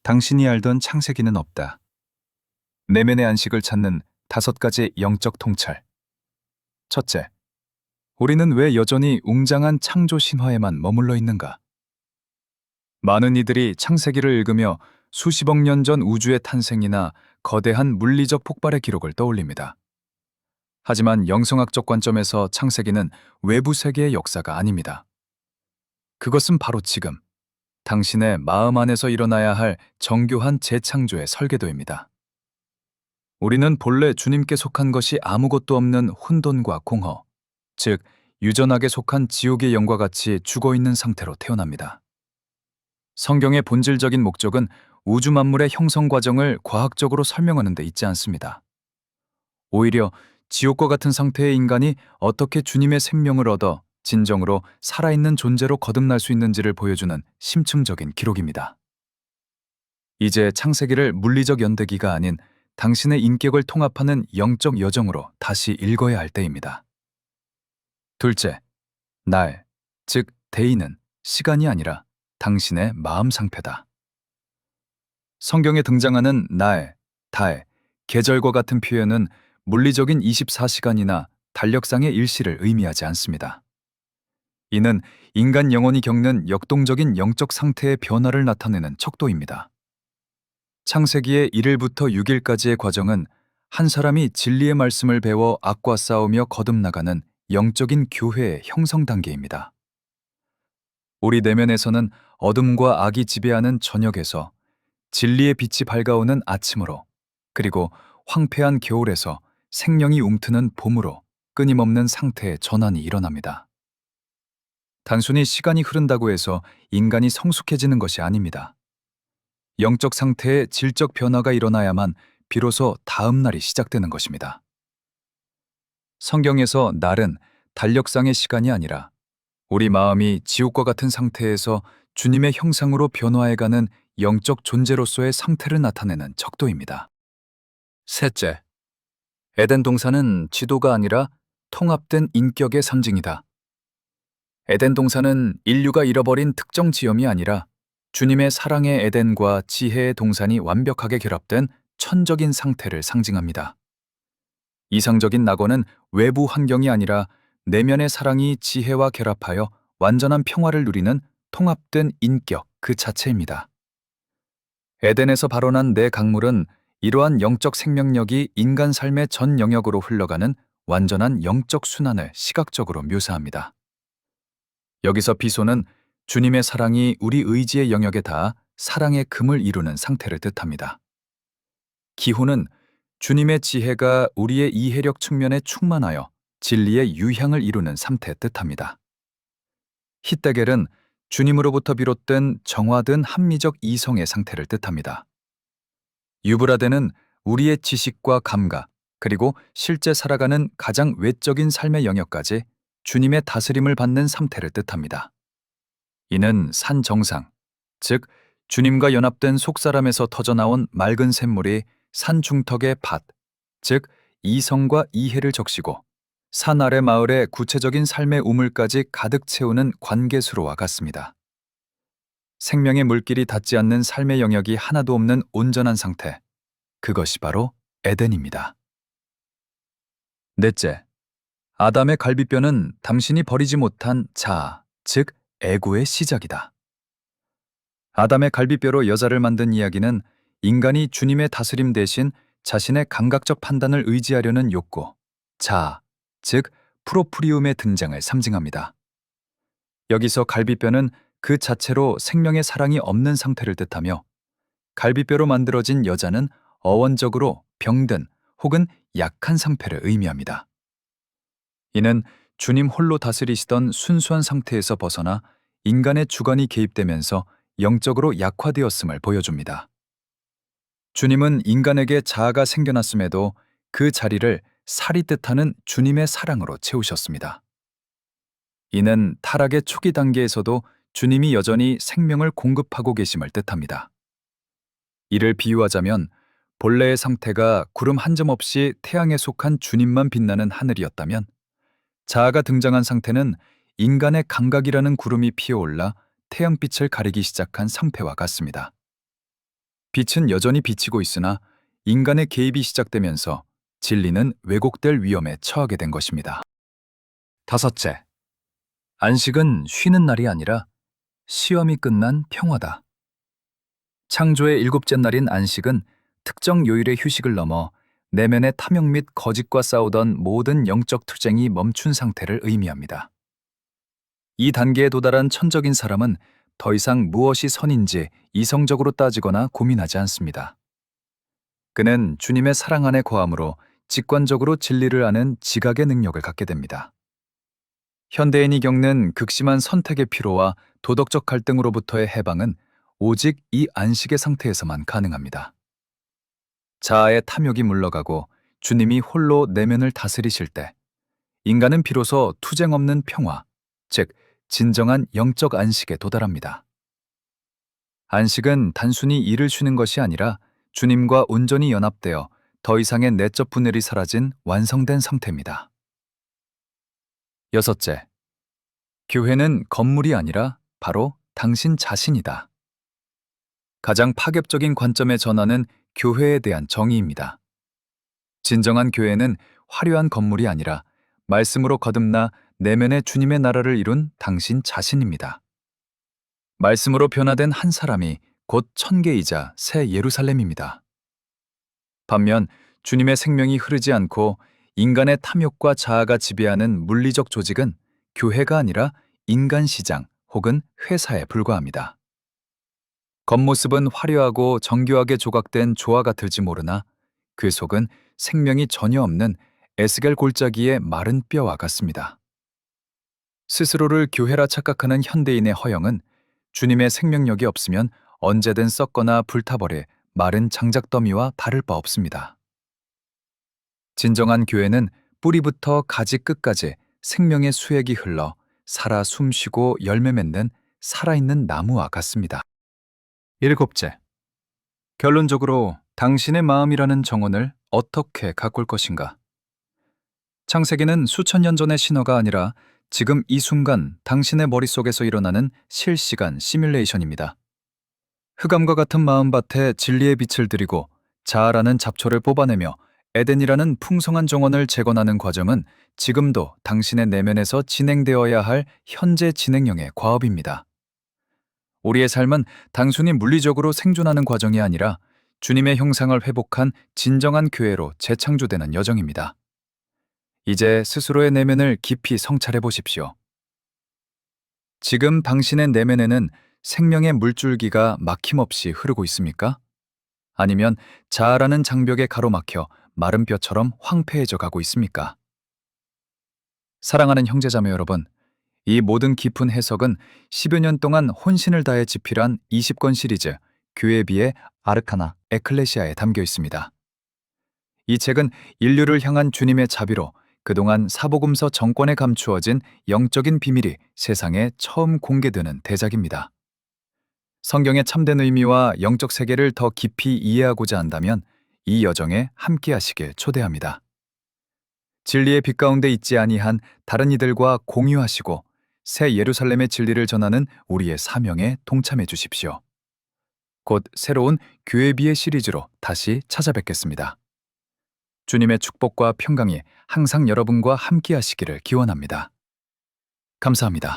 당신이 알던 창세기는 없다. 내면의 안식을 찾는 5가지 영적 통찰. 첫째, 우리는 왜 여전히 웅장한 창조 신화에만 머물러 있는가? 많은 이들이 창세기를 읽으며 수십억 년 전 우주의 탄생이나 거대한 물리적 폭발의 기록을 떠올립니다. 하지만 영성학적 관점에서 창세기는 외부 세계의 역사가 아닙니다. 그것은 바로 지금, 당신의 마음 안에서 일어나야 할 정교한 재창조의 설계도입니다. 우리는 본래 주님께 속한 것이 아무것도 없는 혼돈과 공허, 즉 유전하게 속한 지옥의 영과 같이 죽어있는 상태로 태어납니다. 성경의 본질적인 목적은 우주 만물의 형성 과정을 과학적으로 설명하는 데 있지 않습니다. 오히려 지옥과 같은 상태의 인간이 어떻게 주님의 생명을 얻어 진정으로 살아있는 존재로 거듭날 수 있는지를 보여주는 심층적인 기록입니다. 이제 창세기를 물리적 연대기가 아닌 당신의 인격을 통합하는 영적 여정으로 다시 읽어야 할 때입니다. 둘째, 날, 즉 데이는 시간이 아니라 당신의 마음 상태다. 성경에 등장하는 날, 달, 계절과 같은 표현은 물리적인 24시간이나 달력상의 일시를 의미하지 않습니다. 이는 인간 영혼이 겪는 역동적인 영적 상태의 변화를 나타내는 척도입니다. 창세기의 1일부터 6일까지의 과정은 한 사람이 진리의 말씀을 배워 악과 싸우며 거듭나가는 영적인 교회의 형성 단계입니다. 우리 내면에서는 어둠과 악이 지배하는 저녁에서 진리의 빛이 밝아오는 아침으로, 그리고 황폐한 겨울에서 생명이 움트는 봄으로 끊임없는 상태의 전환이 일어납니다. 단순히 시간이 흐른다고 해서 인간이 성숙해지는 것이 아닙니다. 영적 상태의 질적 변화가 일어나야만 비로소 다음 날이 시작되는 것입니다. 성경에서 날은 달력상의 시간이 아니라 우리 마음이 지옥과 같은 상태에서 주님의 형상으로 변화해가는 영적 존재로서의 상태를 나타내는 척도입니다. 셋째, 에덴 동산은 지도가 아니라 통합된 인격의 상징이다. 에덴 동산은 인류가 잃어버린 특정 지형이 아니라 주님의 사랑의 에덴과 지혜의 동산이 완벽하게 결합된 천적인 상태를 상징합니다. 이상적인 낙원은 외부 환경이 아니라 내면의 사랑이 지혜와 결합하여 완전한 평화를 누리는 통합된 인격 그 자체입니다. 에덴에서 발원한 내 강물은 이러한 영적 생명력이 인간 삶의 전 영역으로 흘러가는 완전한 영적 순환을 시각적으로 묘사합니다. 여기서 비소는 주님의 사랑이 우리 의지의 영역에 닿아 사랑의 금을 이루는 상태를 뜻합니다. 기호는 주님의 지혜가 우리의 이해력 측면에 충만하여 진리의 유향을 이루는 상태를 뜻합니다. 히데겔은 주님으로부터 비롯된 정화된 합리적 이성의 상태를 뜻합니다. 유브라데는 우리의 지식과 감각, 그리고 실제 살아가는 가장 외적인 삶의 영역까지 주님의 다스림을 받는 상태를 뜻합니다. 이는 산 정상, 즉 주님과 연합된 속사람에서 터져나온 맑은 샘물이 산 중턱의 밭, 즉 이성과 이해를 적시고 산 아래 마을의 구체적인 삶의 우물까지 가득 채우는 관계수로와 같습니다. 생명의 물길이 닿지 않는 삶의 영역이 하나도 없는 온전한 상태, 그것이 바로 에덴입니다. 넷째, 아담의 갈비뼈는 당신이 버리지 못한 자아, 즉 에고의 시작이다. 아담의 갈비뼈로 여자를 만든 이야기는 인간이 주님의 다스림 대신 자신의 감각적 판단을 의지하려는 욕구, 자아, 즉 프로프리움의 등장을 상징합니다. 여기서 갈비뼈는 그 자체로 생명의 사랑이 없는 상태를 뜻하며 갈비뼈로 만들어진 여자는 어원적으로 병든 혹은 약한 상태를 의미합니다. 이는 주님 홀로 다스리시던 순수한 상태에서 벗어나 인간의 주관이 개입되면서 영적으로 약화되었음을 보여줍니다. 주님은 인간에게 자아가 생겨났음에도 그 자리를 살이 뜻하는 주님의 사랑으로 채우셨습니다. 이는 타락의 초기 단계에서도 주님이 여전히 생명을 공급하고 계심을 뜻합니다. 이를 비유하자면 본래의 상태가 구름 한 점 없이 태양에 속한 주님만 빛나는 하늘이었다면 자아가 등장한 상태는 인간의 감각이라는 구름이 피어올라 태양빛을 가리기 시작한 상태와 같습니다. 빛은 여전히 비치고 있으나 인간의 개입이 시작되면서 진리는 왜곡될 위험에 처하게 된 것입니다. 다섯째, 안식은 쉬는 날이 아니라 시험이 끝난 평화다. 창조의 일곱째 날인 안식은 특정 요일의 휴식을 넘어 내면의 탐욕 및 거짓과 싸우던 모든 영적 투쟁이 멈춘 상태를 의미합니다. 이 단계에 도달한 천적인 사람은 더 이상 무엇이 선인지 이성적으로 따지거나 고민하지 않습니다. 그는 주님의 사랑 안에 거함으로 직관적으로 진리를 아는 지각의 능력을 갖게 됩니다. 현대인이 겪는 극심한 선택의 피로와 도덕적 갈등으로부터의 해방은 오직 이 안식의 상태에서만 가능합니다. 자아의 탐욕이 물러가고 주님이 홀로 내면을 다스리실 때 인간은 비로소 투쟁 없는 평화, 즉 진정한 영적 안식에 도달합니다. 안식은 단순히 일을 쉬는 것이 아니라 주님과 온전히 연합되어 더 이상의 내적 분열이 사라진 완성된 상태입니다. 여섯째, 교회는 건물이 아니라 바로 당신 자신이다. 가장 파격적인 관점의 전환은 교회에 대한 정의입니다. 진정한 교회는 화려한 건물이 아니라 말씀으로 거듭나 내면의 주님의 나라를 이룬 당신 자신입니다. 말씀으로 변화된 한 사람이 곧 천계이자 새 예루살렘입니다. 반면 주님의 생명이 흐르지 않고 인간의 탐욕과 자아가 지배하는 물리적 조직은 교회가 아니라 인간 시장 혹은 회사에 불과합니다. 겉모습은 화려하고 정교하게 조각된 조화 같을지 모르나 그 속은 생명이 전혀 없는 에스겔 골짜기의 마른 뼈와 같습니다. 스스로를 교회라 착각하는 현대인의 허영은 주님의 생명력이 없으면 언제든 썩거나 불타버릴 마른 장작더미와 다를 바 없습니다. 진정한 교회는 뿌리부터 가지 끝까지 생명의 수액이 흘러 살아 숨쉬고 열매 맺는 살아있는 나무와 같습니다. 일곱째, 결론적으로 당신의 마음이라는 정원을 어떻게 가꿀 것인가? 창세기는 수천 년 전의 신화가 아니라 지금 이 순간 당신의 머릿속에서 일어나는 실시간 시뮬레이션입니다. 흑암과 같은 마음밭에 진리의 빛을 들이고 자아라는 잡초를 뽑아내며 에덴이라는 풍성한 정원을 재건하는 과정은 지금도 당신의 내면에서 진행되어야 할 현재 진행형의 과업입니다. 우리의 삶은 단순히 물리적으로 생존하는 과정이 아니라 주님의 형상을 회복한 진정한 교회로 재창조되는 여정입니다. 이제 스스로의 내면을 깊이 성찰해 보십시오. 지금 당신의 내면에는 생명의 물줄기가 막힘없이 흐르고 있습니까? 아니면 자아라는 장벽에 가로막혀 마른 뼈처럼 황폐해져 가고 있습니까? 사랑하는 형제자매 여러분, 이 모든 깊은 해석은 10여 년 동안 혼신을 다해 집필한 20권 시리즈 교회비의 아르카나 에클레시아에 담겨 있습니다. 이 책은 인류를 향한 주님의 자비로 그동안 사복음서 정권에 감추어진 영적인 비밀이 세상에 처음 공개되는 대작입니다. 성경의 참된 의미와 영적 세계를 더 깊이 이해하고자 한다면 이 여정에 함께 하시길 초대합니다. 진리의 빛 가운데 있지 아니한 다른 이들과 공유하시고 새 예루살렘의 진리를 전하는 우리의 사명에 동참해 주십시오. 곧 새로운 교회비의 시리즈로 다시 찾아뵙겠습니다. 주님의 축복과 평강이 항상 여러분과 함께 하시기를 기원합니다. 감사합니다.